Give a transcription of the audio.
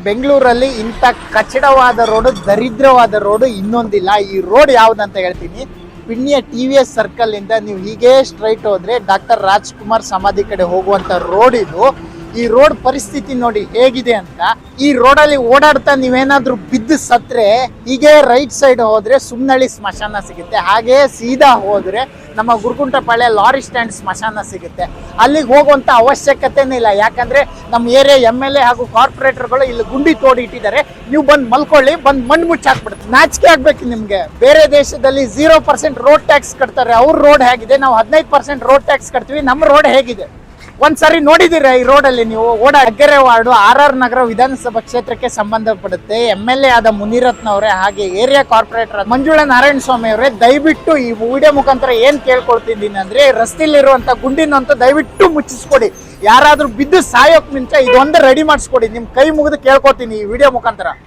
ಬೆಂಗಳೂರಲ್ಲಿ ಇಂಥ ಕಚ್ಚಡವಾದ road, ದರಿದ್ರವಾದ road ಇನ್ನೊಂದಿಲ್ಲ. ಈ ರೋಡ್ ಯಾವ್ದಂತ ಹೇಳ್ತೀನಿ. ಪಿಣ್ಯ TVS ಸರ್ಕಲ್ ಇಂದ ನೀವು ಹೀಗೆ ಸ್ಟ್ರೈಟ್ ಹೋದ್ರೆ ಡಾಕ್ಟರ್ ರಾಜ್ಕುಮಾರ್ ಸಮಾಧಿ ಕಡೆ ಹೋಗುವಂತ ರೋಡ್ ಇದು. ಈ ರೋಡ್ ಪರಿಸ್ಥಿತಿ ನೋಡಿ ಹೇಗಿದೆ ಅಂತ. ಈ ರೋಡಲ್ಲಿ ಓಡಾಡ್ತಾ ನೀವೇನಾದ್ರೂ ಬಿದ್ದು ಸತ್ರೆ ಹೀಗೆ ರೈಟ್ ಸೈಡ್ ಹೋದ್ರೆ ಸುಮ್ನಳ್ಳಿ ಸ್ಮಶಾನ ಸಿಗುತ್ತೆ. ಹಾಗೆ ಸೀದಾ ಹೋದ್ರೆ ನಮ್ಮ ಗುರುಗುಂಟಪಾಳ್ಯ ಲಾರಿ ಸ್ಟ್ಯಾಂಡ್ ಸ್ಮಶಾನ ಸಿಗುತ್ತೆ. ಅಲ್ಲಿಗೆ ಹೋಗುವಂತ ಅವಶ್ಯಕತೆನೇ ಇಲ್ಲ. ಯಾಕಂದ್ರೆ ನಮ್ಮ ಏರಿಯಾ MLA ಹಾಗೂ ಕಾರ್ಪೊರೇಟರ್ಗಳು ಇಲ್ಲಿ ಗುಂಡಿ ತೋಡಿ ಇಟ್ಟಿದ್ದಾರೆ. ನೀವು ಬಂದು ಮಲ್ಕೊಳ್ಳಿ, ಬಂದು ಮಣ್ಣು ಮುಚ್ಚಾಕ್ಬಿಡುತ್ತೆ. ನಾಚಿಕೆ ಆಗ್ಬೇಕು ನಿಮ್ಗೆ. ಬೇರೆ ದೇಶದಲ್ಲಿ 0% ರೋಡ್ ಟ್ಯಾಕ್ಸ್ ಕಟ್ತಾರೆ. ಅವ್ರ ರೋಡ್ ಹೇಗಿದೆ, ನಾವು 15% ರೋಡ್ ಟ್ಯಾಕ್ಸ್ ಕಟ್ತೀವಿ. ನಮ್ಮ ರೋಡ್ ಹೇಗಿದೆ ಒಂದ್ಸರಿ ನೋಡಿದಿರ? ಈ ರೋಡಲ್ಲಿ ನೀವು ಅಗ್ಗೆರೆ ವಾರ್ಡು RR ನಗರ ವಿಧಾನಸಭಾ ಕ್ಷೇತ್ರಕ್ಕೆ ಸಂಬಂಧಪಡುತ್ತೆ. MLA ಆದ ಮುನಿರತ್ನವರೇ ಹಾಗೆ ಏರಿಯಾ ಕಾರ್ಪೊರೇಟರ್ ಮಂಜುಳಾ ನಾರಾಯಣ ಸ್ವಾಮಿ ಅವರೇ, ದಯವಿಟ್ಟು ಈ ವಿಡಿಯೋ ಮುಖಾಂತರ ಏನ್ ಕೇಳ್ಕೊಳ್ತಿದ್ದೀನಿ ಅಂದ್ರೆ, ರಸ್ತೆಯಲ್ಲಿರುವಂತ ಗುಂಡಿನಂತೂ ದಯವಿಟ್ಟು ಮುಚ್ಚಿಸ್ಕೊಡಿ. ಯಾರಾದ್ರೂ ಬಿದ್ದು ಸಾಯೋಕ್ ಮುಂಚೆ ಇದೊಂದು ರೆಡಿ ಮಾಡಿಸ್ಕೊಡಿ. ನಿಮ್ ಕೈ ಮುಗಿದು ಕೇಳ್ಕೊತೀನಿ ಈ ವಿಡಿಯೋ ಮುಖಾಂತರ.